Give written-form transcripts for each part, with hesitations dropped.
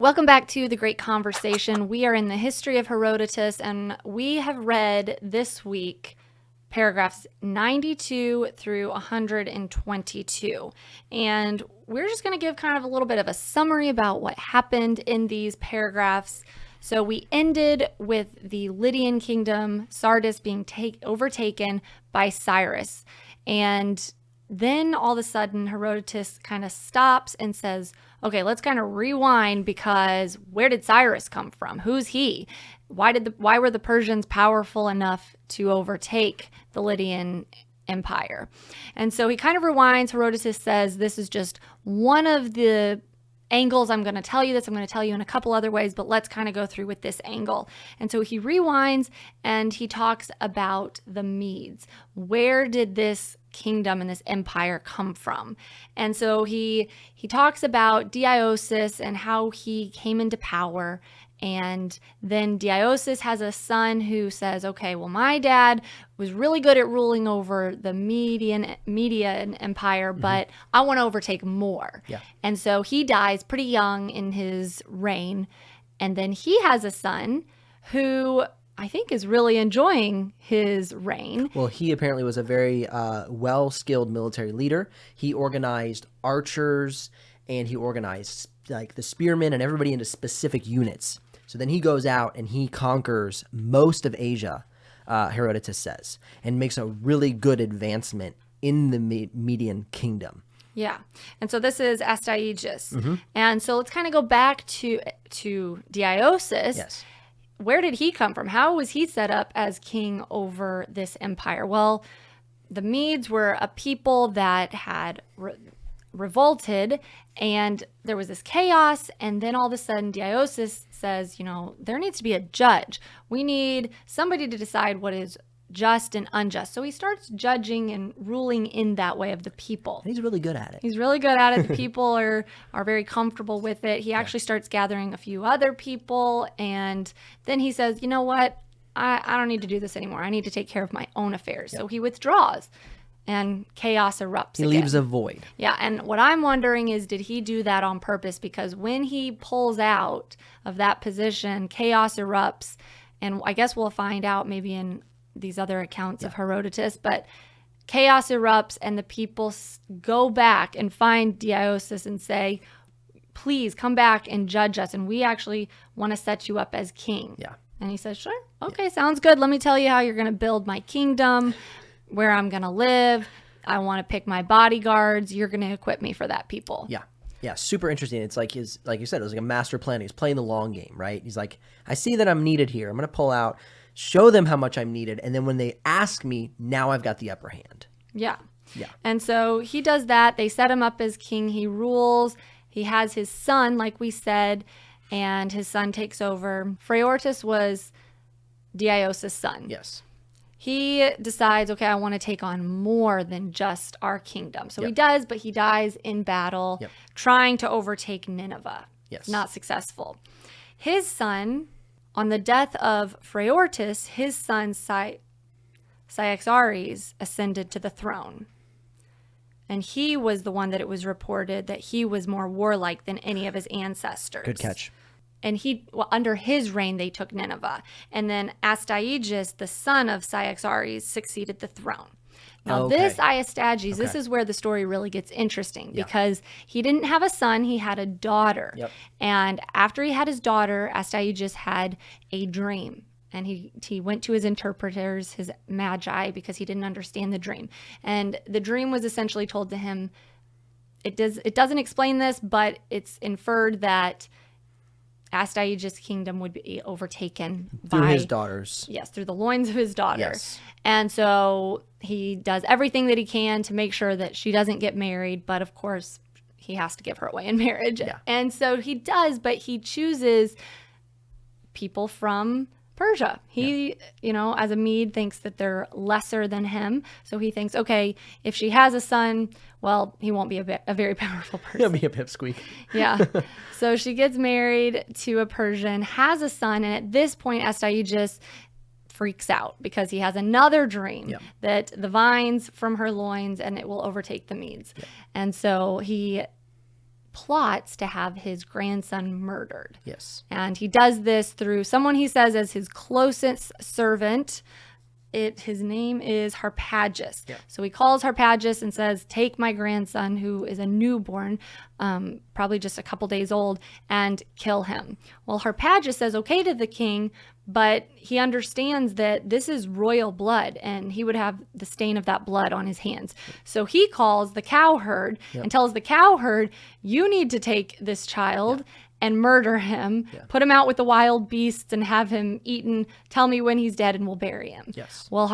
Welcome back to The Great Conversation. We are in the history of Herodotus, and we have read this week paragraphs 92 through 122. And we're just going to give kind of a little bit of a summary about what happened in these paragraphs. So we ended with the Lydian kingdom, Sardis, being overtaken by Cyrus. And then all of a sudden, Herodotus kind of stops and says, okay, let's kind of rewind, because where did Cyrus come from? Who's he? Why were the Persians powerful enough to overtake the Lydian Empire? And so he kind of rewinds. Herodotus says, this is just one of the angles. I'm going to tell you this. I'm going to tell you in a couple other ways, but let's kind of go through with this angle. And so he rewinds and he talks about the Medes. Where did this kingdom and this empire come from? And so he talks about Deioces and how he came into power. And then Deioces has a son who says, okay, well, my dad was really good at ruling over the Median Empire, but I want to overtake more. Yeah. And so he dies pretty young in his reign. And then he has a son who I think is really enjoying his reign. Well, he apparently was a very well-skilled military leader. He organized archers, and he organized like the spearmen and everybody into specific units. So then he goes out and he conquers most of Asia, Herodotus says, and makes a really good advancement in the Median kingdom. Yeah. And so this is Astyages. And so let's kind of go back to Deioces. Yes. Where did he come from? How was he set up as king over this empire? Well, the Medes were a people that had revolted, and there was this chaos. And then all of a sudden, Deioces says, there needs to be a judge. We need somebody to decide what is just and unjust. So he starts judging and ruling in that way of the people. He's really good at it. He's really good at it. The people are very comfortable with it. He actually starts gathering a few other people, and then he says, you know what? I don't need to do this anymore. I need to take care of my own affairs. So he withdraws, and chaos erupts He again. leaves a void. Yeah, and what I'm wondering is, did he do that on purpose? Because when he pulls out of that position, chaos erupts, and I guess we'll find out maybe in these other accounts of Herodotus, but chaos erupts and the people go back and find Deioces and say, please come back and judge us, and we actually want to set you up as king. Yeah. And he says, sure, okay, sounds good. Let me tell you how you're going to build my kingdom, where I'm going to live. I want to pick my bodyguards. You're going to equip me for that, people. Yeah. Yeah, super interesting. It's like like you said, it was like a master plan. He's playing the long game, right? He's like, I see that I'm needed here. I'm going to pull out, show them how much I'm needed, and then when they ask me, now I've got the upper hand. Yeah. Yeah. And so he does that. They set him up as king. He rules. He has his son, like we said, and his son takes over. Herodotus was Deioces' son. Yes. He decides, okay, I want to take on more than just our kingdom. So he does, but he dies in battle trying to overtake Nineveh. Yes. Not successful. His son, on the death of Herodotus, his son Cyaxares ascended to the throne. And he was the one that it was reported that he was more warlike than any of his ancestors. Good catch. And under his reign, they took Nineveh. And then Astyages, the son of Cyaxares, succeeded the throne. Now, this Astyages, this is where the story really gets interesting, because he didn't have a son, he had a daughter. Yep. And after he had his daughter, Astyages had a dream. And he went to his interpreters, his magi, because he didn't understand the dream. And the dream was essentially told to him, it doesn't explain this, but it's inferred that Astyages' kingdom would be overtaken through his daughters. Yes, through the loins of his daughter. Yes. And so he does everything that he can to make sure that she doesn't get married, but of course he has to give her away in marriage. Yeah. And so he does, but he chooses people from Persia. He, as a Mede, thinks that they're lesser than him. So he thinks, okay, if she has a son, well, he won't be a very powerful person. He'll be a pipsqueak. Yeah. So she gets married to a Persian, has a son, and at this point, Astyages freaks out because he has another dream that the vines from her loins and it will overtake the Medes. And so he plots to have his grandson murdered. Yes. And he does this through someone he says as his closest servant. His name is Harpagus. Yeah. So he calls Harpagus and says, take my grandson, who is a newborn, probably just a couple days old, and kill him. Well, Harpagus says okay to the king, but he understands that this is royal blood and he would have the stain of that blood on his hands. So he calls the cowherd and tells the cowherd, you need to take this child and murder him, put him out with the wild beasts and have him eaten. Tell me when he's dead and we'll bury him. Yes. Well,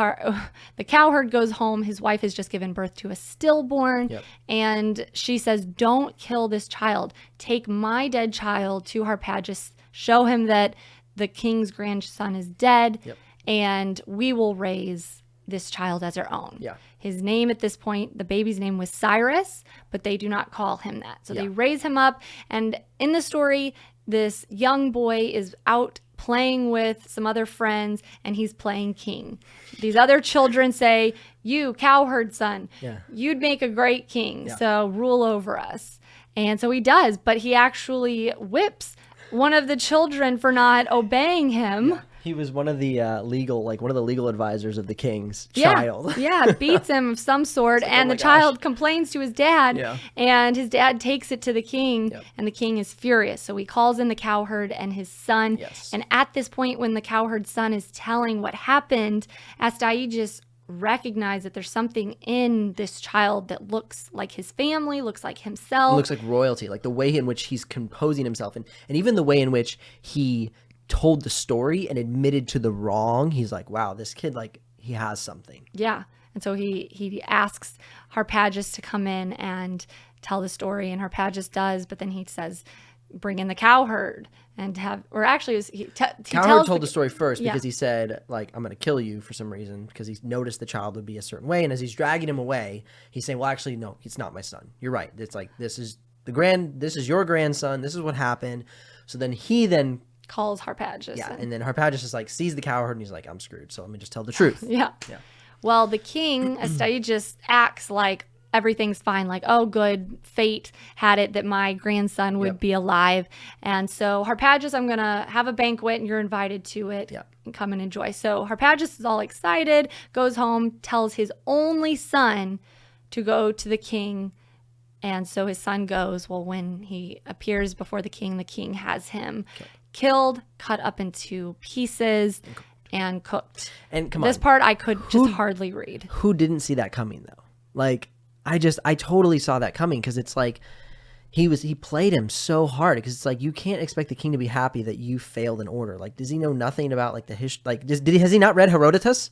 the cowherd goes home. His wife has just given birth to a stillborn. And she says, don't kill this child. Take my dead child to Harpagus. Show him that the king's grandson is dead. And we will raise this child as our own. His name at this point, the baby's name was Cyrus, but they do not call him that. So they raise him up. And in the story, this young boy is out playing with some other friends and he's playing king. These other children say, you cowherd son, you'd make a great king. So rule over us. And so he does, but he actually whips one of the children for not obeying him. He was one of the legal advisors of the king's child. Beats him of some sort, and the child complains to his dad, and his dad takes it to the king, and the king is furious. So he calls in the cowherd and his son, and at this point, when the cowherd's son is telling what happened, Astyages recognize that there's something in this child that looks like his family, looks like himself. It looks like royalty, like the way in which he's composing himself, and even the way in which he told the story and admitted to the wrong. He's like, wow, this kid, like, he has something. Yeah. And so he asks Harpagus to come in and tell the story, and Harpagus does, but then he says, bring in the cowherd and have, or actually Cowherd told the story first because he said, like, I'm going to kill you for some reason, because he noticed the child would be a certain way. And as he's dragging him away, he's saying, well, actually, no, it's not my son. You're right. It's like, this is your grandson. This is what happened. So then he calls Harpagus. And then Harpagus is like, sees the cowherd and he's like, I'm screwed. So let me just tell the truth. Well, the king, Astyages, acts like everything's fine. Like, oh, good, fate had it that my grandson would be alive. And so Harpagus, I'm going to have a banquet and you're invited to it and come and enjoy. So Harpagus is all excited, goes home, tells his only son to go to the king. And so his son goes. Well, when he appears before the king has him killed, cut up into pieces, and cooked. And this part I could just hardly read. Who didn't see that coming, though? Like, I totally saw that coming, because it's like he played him so hard, because it's like, you can't expect the king to be happy that you failed an order. Like, does he know nothing about like the history? Like, has he not read Herodotus?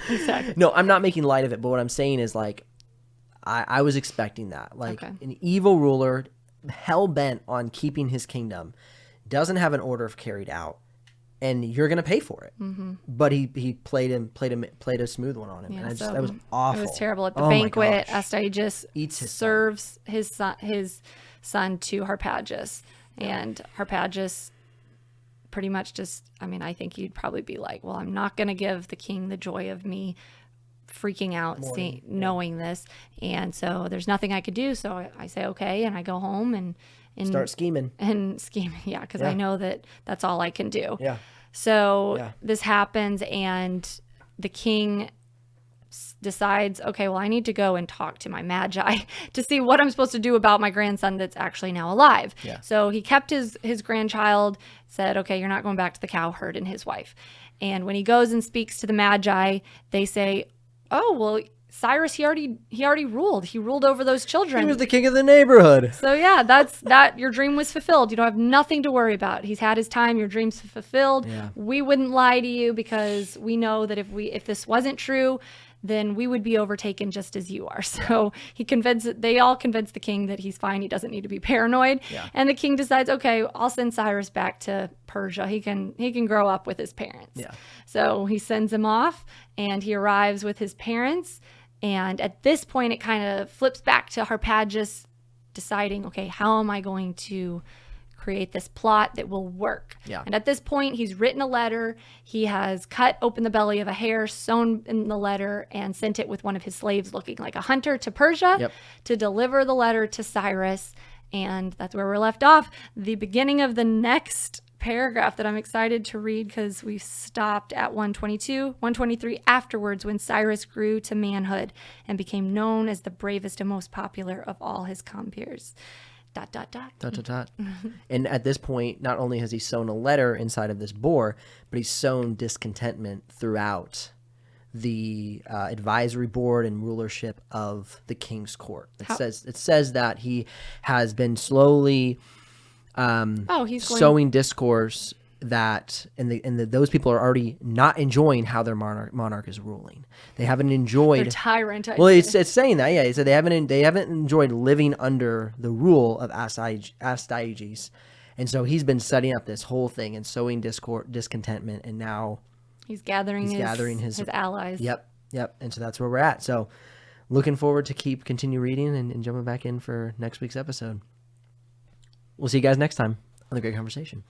Exactly. No, I'm not making light of it, but what I'm saying is, like, I was expecting that. Like, an evil ruler, hell bent on keeping his kingdom, doesn't have an order carried out, and you're gonna pay for it. But he played a smooth one on him, and that was awful. It was terrible. At the banquet, Astyages serves his son to Harpagus, and Harpagus pretty much I think he'd probably be like, well, I'm not gonna give the king the joy of me freaking out knowing this, and so there's nothing I could do. So I say okay, and I go home and start scheming. Because I know that that's all I can do. So this happens, and the king decides, okay, well, I need to go and talk to my magi to see what I'm supposed to do about my grandson that's actually now alive. So he kept his grandchild, said, okay, you're not going back to the cowherd and his wife. And when he goes and speaks to the magi, they say, oh, well, Cyrus, he already ruled. He ruled over those children. He was the king of the neighborhood. So yeah, that your dream was fulfilled. You don't have nothing to worry about. He's had his time. Your dream's fulfilled. We wouldn't lie to you, because we know that if this wasn't true, then we would be overtaken just as you are. So they all convince the king that he's fine. He doesn't need to be paranoid. And the king decides, okay, I'll send Cyrus back to Persia. He can grow up with his parents. So he sends him off, and he arrives with his parents. And at this point, it kind of flips back to Harpagus deciding, okay, how am I going to create this plot that will work? And at this point, he's written a letter. He has cut open the belly of a hare, sewn in the letter, and sent it with one of his slaves looking like a hunter to Persia to deliver the letter to Cyrus. And that's where we're left off. The beginning of the next paragraph that I'm excited to read, because we stopped at 122, 123 afterwards, when Cyrus grew to manhood and became known as the bravest and most popular of all his compeers. ... And at this point, not only has he sown a letter inside of this boar, but he's sown discontentment throughout the advisory board and rulership of the king's court. It says that he has been slowly sowing discourse that those people are already not enjoying how their monarch is ruling. They haven't enjoyed their tyrant. Well, it's saying that, yeah. So they haven't enjoyed living under the rule of Astyages, and so he's been setting up this whole thing and sowing discontentment, and now he's gathering his allies. Yep. And so that's where we're at. So looking forward to continue reading and jumping back in for next week's episode. We'll see you guys next time on The Great Conversation.